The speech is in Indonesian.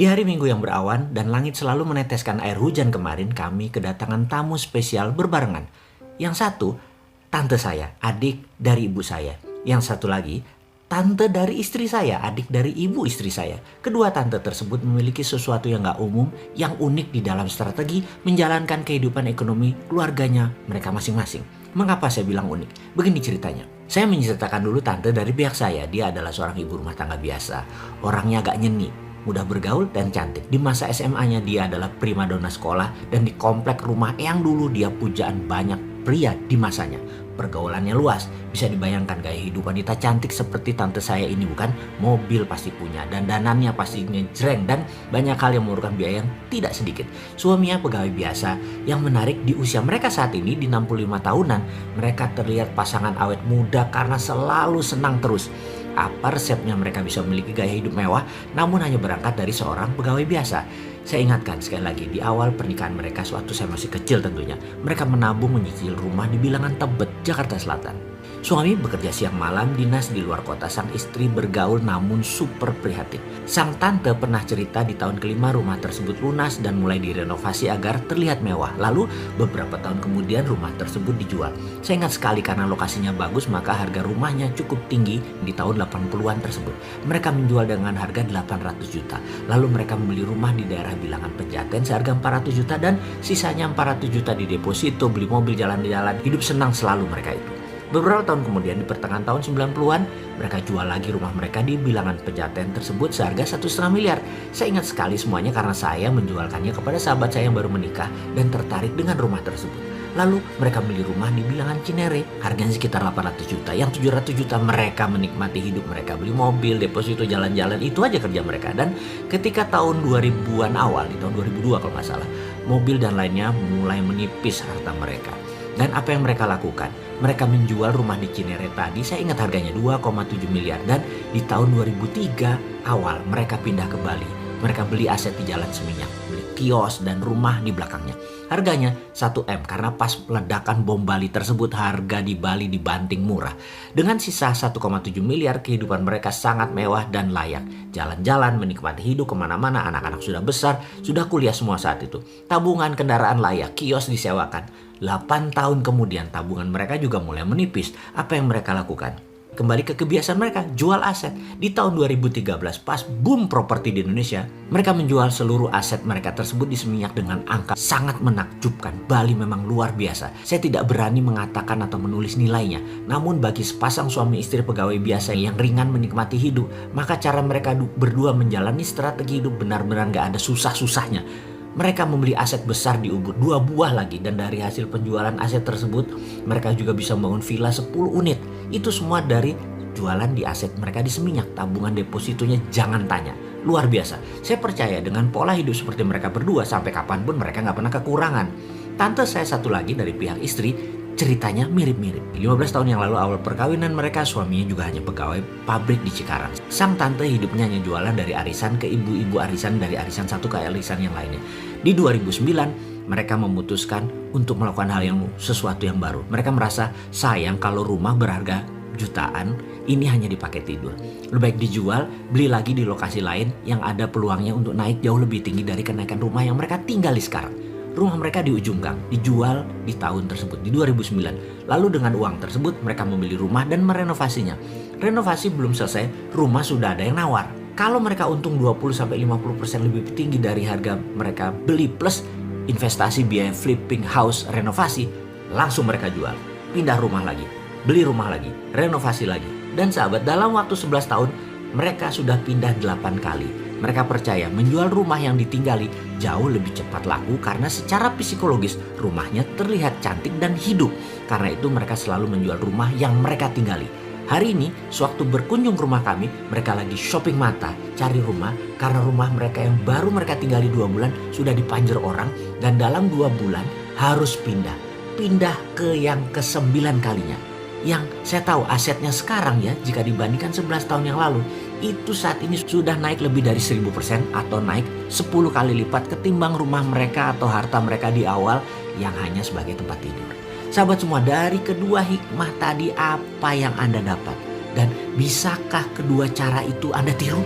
Di hari Minggu yang berawan dan langit selalu meneteskan air hujan kemarin, kami kedatangan tamu spesial berbarengan. Yang satu, tante saya, adik dari ibu saya. Yang satu lagi, tante dari istri saya, adik dari ibu istri saya. Kedua tante tersebut memiliki sesuatu yang gak umum, yang unik di dalam strategi menjalankan kehidupan ekonomi keluarganya mereka masing-masing. Mengapa saya bilang unik? Begini ceritanya. Saya menceritakan dulu tante dari pihak saya. Dia adalah seorang ibu rumah tangga biasa. Orangnya agak nyeni, mudah bergaul dan cantik. Di masa SMA-nya dia adalah primadona sekolah dan di komplek rumah yang dulu dia pujaan banyak pria di masanya. Pergaulannya luas, bisa dibayangkan gaya hidup wanita cantik seperti tante saya ini bukan? Mobil pasti punya, dandanannya pasti ngejreng dan banyak hal yang memerlukan biaya yang tidak sedikit. Suaminya pegawai biasa. Yang menarik di usia mereka saat ini di 65 tahunan, mereka terlihat pasangan awet muda karena selalu senang terus. Apa resepnya mereka bisa memiliki gaya hidup mewah namun hanya berangkat dari seorang pegawai biasa? Saya ingatkan sekali lagi, di awal pernikahan mereka sewaktu saya masih kecil tentunya, mereka menabung menyicil rumah di bilangan Tebet, Jakarta Selatan. Suami bekerja siang malam dinas di luar kota, sang istri bergaul namun super prihatin. Sang tante pernah cerita di tahun kelima rumah tersebut lunas dan mulai direnovasi agar terlihat mewah. Lalu beberapa tahun kemudian rumah tersebut dijual. Saya ingat sekali karena lokasinya bagus maka harga rumahnya cukup tinggi di tahun 80-an tersebut. Mereka menjual dengan harga 800 juta. Lalu mereka membeli rumah di daerah bilangan Pejaten seharga 400 juta dan sisanya 400 juta di deposito, beli mobil jalan-jalan. Hidup senang selalu mereka itu. Beberapa tahun kemudian di pertengahan tahun 90-an, mereka jual lagi rumah mereka di bilangan Pejaten tersebut seharga 1,5 miliar. Saya ingat sekali semuanya karena saya menjualkannya kepada sahabat saya yang baru menikah dan tertarik dengan rumah tersebut. Lalu mereka beli rumah di bilangan Cinere, harganya sekitar 800 juta. Yang 700 juta mereka menikmati hidup mereka, beli mobil, deposito, jalan-jalan, itu aja kerja mereka. Dan ketika tahun 2000-an awal, di tahun 2002 kalau nggak salah, mobil dan lainnya mulai menipis harta mereka. Dan apa yang mereka lakukan? Mereka menjual rumah di Cinere tadi, saya ingat harganya 2,7 miliar. Dan di tahun 2003 awal mereka pindah ke Bali. Mereka beli aset di Jalan Seminyak, beli kios dan rumah di belakangnya. Harganya 1 M karena pas ledakan bom Bali tersebut harga di Bali dibanting murah. Dengan sisa 1,7 miliar kehidupan mereka sangat mewah dan layak. Jalan-jalan, menikmati hidup kemana-mana, anak-anak sudah besar, sudah kuliah semua saat itu. Tabungan kendaraan layak, kios disewakan. 8 tahun kemudian tabungan mereka juga mulai menipis. Apa yang mereka lakukan? Kembali ke kebiasaan mereka, jual aset. Di tahun 2013 pas boom properti di Indonesia, mereka menjual seluruh aset mereka tersebut di Seminyak dengan angka sangat menakjubkan. Bali memang luar biasa. Saya tidak berani mengatakan atau menulis nilainya. Namun bagi sepasang suami istri pegawai biasa yang ringan menikmati hidup, maka cara mereka berdua menjalani strategi hidup benar-benar gak ada susah-susahnya. Mereka membeli aset besar di Ubud, 2 buah lagi, dan dari hasil penjualan aset tersebut mereka juga bisa membangun villa 10 unit. Itu semua dari jualan di aset mereka di Seminyak. Tabungan depositonya jangan tanya, luar biasa. Saya percaya dengan pola hidup seperti mereka berdua sampai kapanpun mereka gak pernah kekurangan. Tante saya satu lagi dari pihak istri, ceritanya mirip-mirip. 15 tahun yang lalu awal perkawinan mereka, suaminya juga hanya pegawai pabrik di Cikarang. Sang tante hidupnya hanya jualan dari arisan ke ibu-ibu arisan, dari arisan satu ke arisan yang lainnya. Di 2009 mereka memutuskan untuk melakukan sesuatu yang baru. Mereka merasa sayang kalau rumah berharga jutaan ini hanya dipakai tidur. Lebih baik dijual, beli lagi di lokasi lain yang ada peluangnya untuk naik jauh lebih tinggi dari kenaikan rumah yang mereka tinggali sekarang. Rumah mereka di ujung gang, dijual di tahun tersebut, di 2009. Lalu dengan uang tersebut mereka membeli rumah dan merenovasinya. Renovasi belum selesai, rumah sudah ada yang nawar. Kalau mereka untung 20-50% lebih tinggi dari harga mereka beli plus investasi biaya flipping house renovasi, langsung mereka jual. Pindah rumah lagi, beli rumah lagi, renovasi lagi. Dan sahabat, dalam waktu 11 tahun mereka sudah pindah 8 kali. Mereka percaya menjual rumah yang ditinggali jauh lebih cepat laku karena secara psikologis rumahnya terlihat cantik dan hidup. Karena itu mereka selalu menjual rumah yang mereka tinggali. Hari ini sewaktu berkunjung ke rumah kami, mereka lagi shopping mata cari rumah karena rumah mereka yang baru mereka tinggali 2 bulan sudah dipanjer orang dan dalam 2 bulan harus pindah ke yang ke-9 kalinya. Yang saya tahu asetnya sekarang ya, jika dibandingkan 11 tahun yang lalu, itu saat ini sudah naik lebih dari 1000% atau naik 10 kali lipat ketimbang rumah mereka atau harta mereka di awal yang hanya sebagai tempat tidur. Sahabat semua, dari kedua hikmah tadi apa yang Anda dapat? Dan bisakah kedua cara itu Anda tiru?